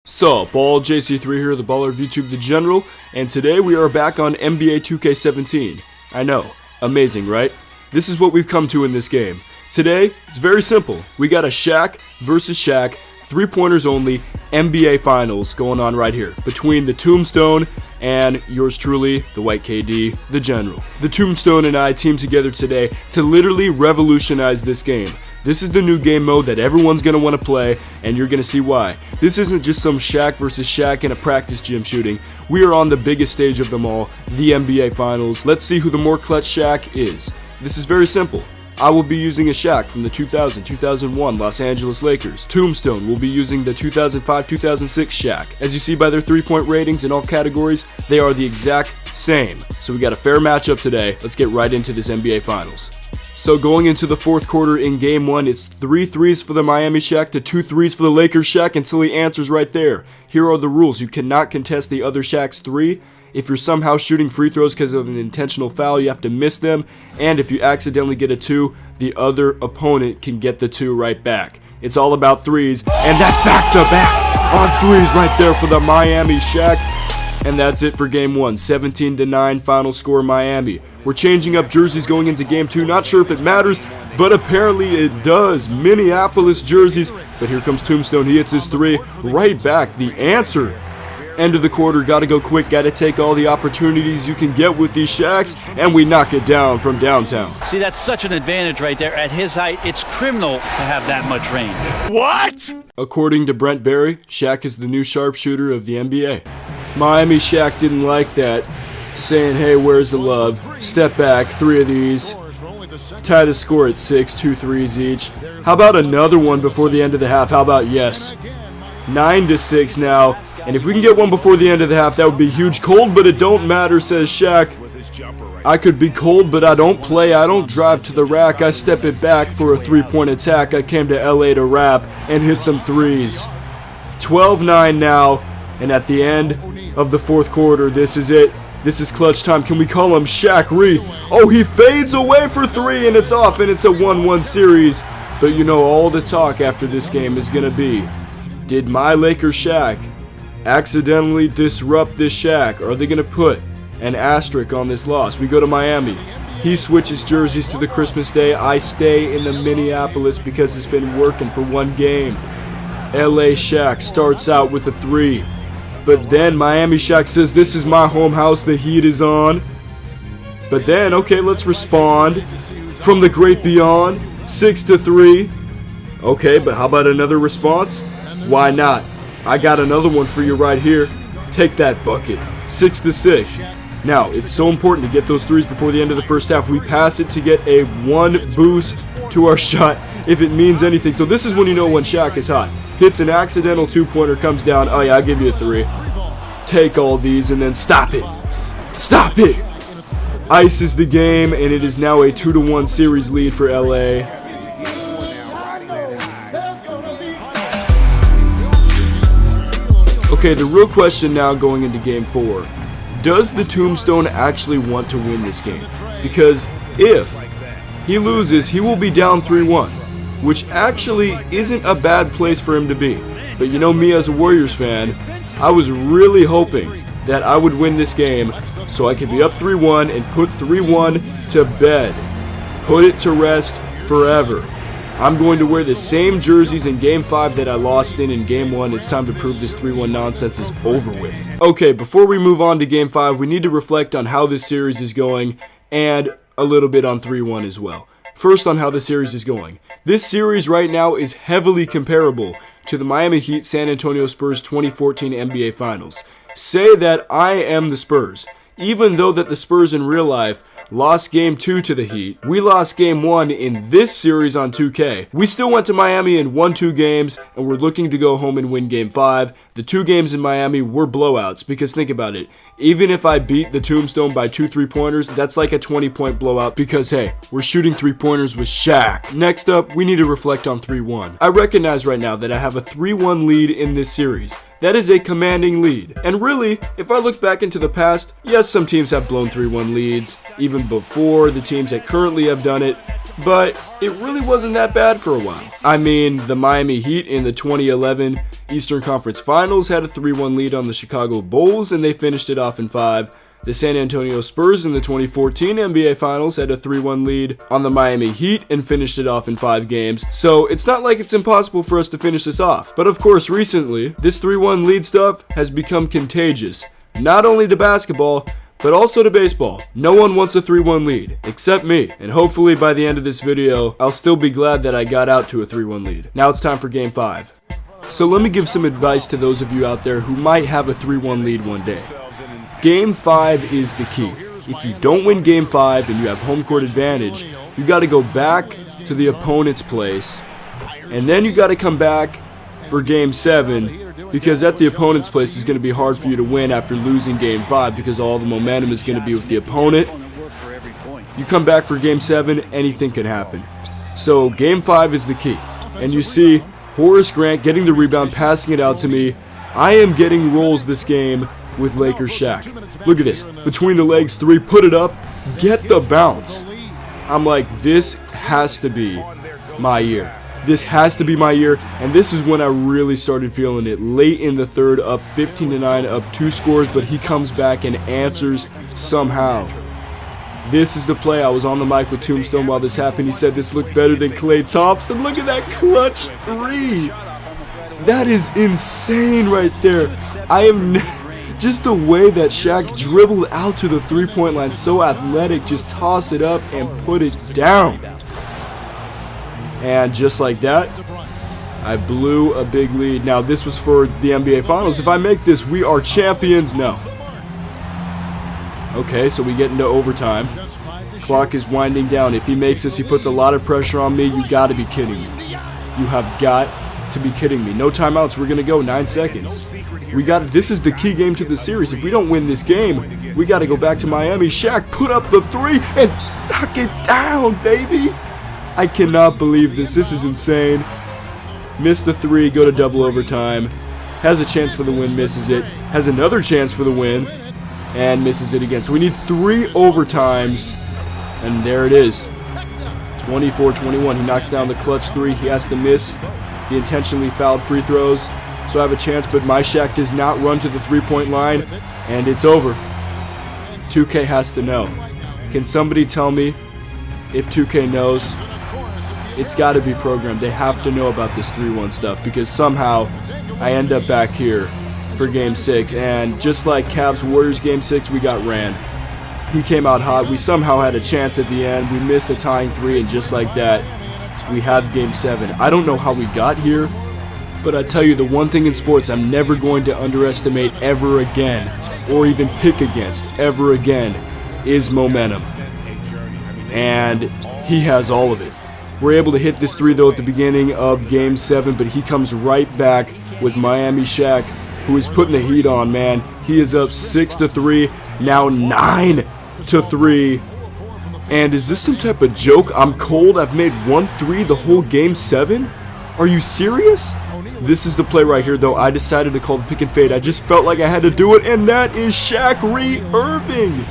Sup, all JC3 here, the baller of YouTube, the general, and today we are back on NBA 2K17. I know, amazing, right? This is what we've come to in this game. Today, it's very simple. We got a Shaq versus Shaq, 3-pointers only, NBA Finals going on right here, between the Tombstone and yours truly, the White KD, the general. The Tombstone and I teamed together today to literally revolutionize this game. This is the new game mode that everyone's going to want to play, and you're going to see why. This isn't just some Shaq versus Shaq in a practice gym shooting. We are on the biggest stage of them all, the NBA Finals. Let's see who the more clutch Shaq is. This is very simple. I will be using a Shaq from the 2000-2001 Los Angeles Lakers. Tombstone will be using the 2005-2006 Shaq. As you see by their 3-point ratings in all categories, they are the exact same. So we got a fair matchup today. Let's get right into this NBA Finals. So going into the fourth quarter in game 1, it's 3 threes for the Miami Shaq to 2 threes for the Lakers Shaq until he answers right there. Here are the rules. You cannot contest the other Shaq's 3. If you're somehow shooting free throws because of an intentional foul, you have to miss them. And if you accidentally get a 2, the other opponent can get the 2 right back. It's all about threes, and that's back-to-back on threes right there for the Miami Shaq. And that's it for game 1, 17-9 final score Miami. We're changing up jerseys going into game 2. Not sure if it matters, but apparently it does. Minneapolis jerseys. But here comes Tombstone. He hits his 3 right back. The answer. End of the quarter. Got to go quick. Got to take all the opportunities you can get with these Shaqs. And we knock it down from downtown. See, that's such an advantage right there. At his height, it's criminal to have that much range. What? According to Brent Barry, Shaq is the new sharpshooter of the NBA. Miami Shaq didn't like that, saying, hey, where's the love? Step back, 3 of these. Tie the score at 6, 2 threes each. How about another one before the end of the half? How about yes? 9-6 now, and if we can get one before the end of the half, that would be huge. Cold, but it don't matter, says Shaq. I could be cold, but I don't play. I don't drive to the rack. I step it back for a 3-point attack. I came to LA to rap and hit some threes. 12-9 now. And at the end of the fourth quarter, this is it. This is clutch time. Can we call him Shaq Ree? Oh, he fades away for 3, and it's off, and it's a 1-1 series. But you know, all the talk after this game is going to be, did my Lakers Shaq accidentally disrupt this Shaq? Are they going to put an asterisk on this loss? We go to Miami. He switches jerseys to the Christmas Day. I stay in the Minneapolis because it's been working for one game. LA Shaq starts out with a 3. But then Miami Shaq says, this is my home house, the heat is on. But then, okay, let's respond. From the great beyond, 6-3. Okay, but how about another response? Why not? I got another one for you right here. Take that bucket. 6-6. Now, it's so important to get those threes before the end of the first half. We pass it to get a 1 boost to our shot, if it means anything. So this is when you know when Shaq is hot. Hits an accidental 2-pointer, comes down. Oh yeah, I'll give you a 3. Take all these and then stop it. Stop it! Ices the game, and it is now a 2-1 series lead for LA. Okay, the real question now going into game 4. Does the Tombstone actually want to win this game? Because if he loses, he will be down 3-1. Which actually isn't a bad place for him to be. But you know me as a Warriors fan, I was really hoping that I would win this game so I could be up 3-1 and put 3-1 to bed. Put it to rest forever. I'm going to wear the same jerseys in Game 5 that I lost in Game 1. It's time to prove this 3-1 nonsense is over with. Okay, before we move on to Game 5, we need to reflect on how this series is going and a little bit on 3-1 as well. First, on how the series is going. This series right now is heavily comparable to the Miami Heat San Antonio Spurs 2014 NBA Finals. Say that I am the Spurs. Even though that the Spurs in real life lost Game 2 to the Heat, we lost Game 1 in this series on 2K. We still went to Miami and won 2 games, and we're looking to go home and win Game 5. The 2 games in Miami were blowouts, because think about it. Even if I beat the Tombstone by 2 3-pointers, that's like a 20-point blowout, because hey, we're shooting 3-pointers with Shaq. Next up, we need to reflect on 3-1. I recognize right now that I have a 3-1 lead in this series. That is a commanding lead. And really, if I look back into the past, yes, some teams have blown 3-1 leads, even before the teams that currently have done it. but it really wasn't that bad for a while. I mean, the Miami Heat in the 2011 Eastern Conference Finals had a 3-1 lead on the Chicago Bulls, and they finished it off in 5. The San Antonio Spurs in the 2014 NBA Finals had a 3-1 lead on the Miami Heat and finished it off in 5 games. So it's not like it's impossible for us to finish this off. But of course, recently, this 3-1 lead stuff has become contagious. Not only to basketball, but also to baseball. No one wants a 3-1 lead, except me. And hopefully by the end of this video, I'll still be glad that I got out to a 3-1 lead. Now it's time for Game 5. So let me give some advice to those of you out there who might have a 3-1 lead one day. Game 5 is the key. If you don't win Game 5 and you have home court advantage, you got to go back to the opponent's place, and then you got to come back for Game 7, because at the opponent's place is going to be hard for you to win after losing Game 5 because all the momentum is going to be with the opponent. You come back for Game 7, anything can happen. So Game 5 is the key. And you see Horace Grant getting the rebound, passing it out to me. I am getting rolls this game with Lakers Shaq. Look at this. Between the legs, 3, put it up, get the bounce. I'm like, this has to be my year. This has to be my year, and this is when I really started feeling it. Late in the third, up 15-9, up 2 scores, but he comes back and answers somehow. This is the play. I was on the mic with Tombstone while this happened. He said this looked better than Klay Thompson. Look at that clutch 3. That is insane right there. I am just the way that Shaq dribbled out to the 3-point line, so athletic, just toss it up and put it down. And just like that, I blew a big lead. Now, this was for the NBA Finals. If I make this, we are champions. No. Okay, so we get into overtime. Clock is winding down. If he makes this, he puts a lot of pressure on me. You got to be kidding me. You have got to be kidding me. No timeouts. We're going to go 9 seconds. This is the key game to the series. If we don't win this game, we got to go back to Miami. Shaq put up the 3 and knock it down, baby. I cannot believe this. This is insane. Missed the 3, go to double overtime. Has a chance for the win, misses it. Has another chance for the win, and misses it again. So we need 3 overtimes, and there it is. 24-21. He knocks down the clutch 3. He has to miss the intentionally fouled free throws. So I have a chance, but my Shaq does not run to the 3-point line, and it's over. 2K has to know. Can somebody tell me if 2K knows? It's got to be programmed. They have to know about this 3-1 stuff, because somehow I end up back here for Game 6. And just like Cavs-Warriors Game 6, we got ran. He came out hot. We somehow had a chance at the end. We missed a tying 3, and just like that, we have Game 7. I don't know how we got here, but I tell you, the one thing in sports I'm never going to underestimate ever again, or even pick against ever again, is momentum. And he has all of it. We're able to hit this 3 though at the beginning of Game 7, but he comes right back with Miami Shaq, who is putting the heat on, man. He is up 6-3, now 9-3. And is this some type of joke? I'm cold. I've made 1 3 the whole Game 7? Are you serious? This is the play right here, though. I decided to call the pick and fade. I just felt like I had to do it, and that is Shaq Irving.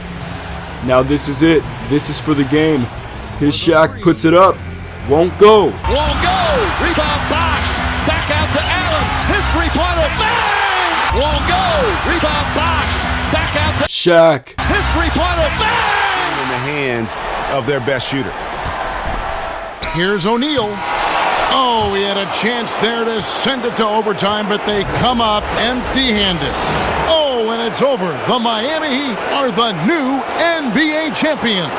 Now this is it. This is for the game. His Shaq puts it up. Won't go. Won't go. Rebound box. Back out to Allen. His 3-pointer. Bang! Won't go. Rebound box. Back out to Shaq. His 3-pointer. Bang! In the hands of their best shooter. Here's O'Neal. Oh, he had a chance there to send it to overtime, but they come up empty-handed. Oh, and it's over. The Miami Heat are the new NBA champion.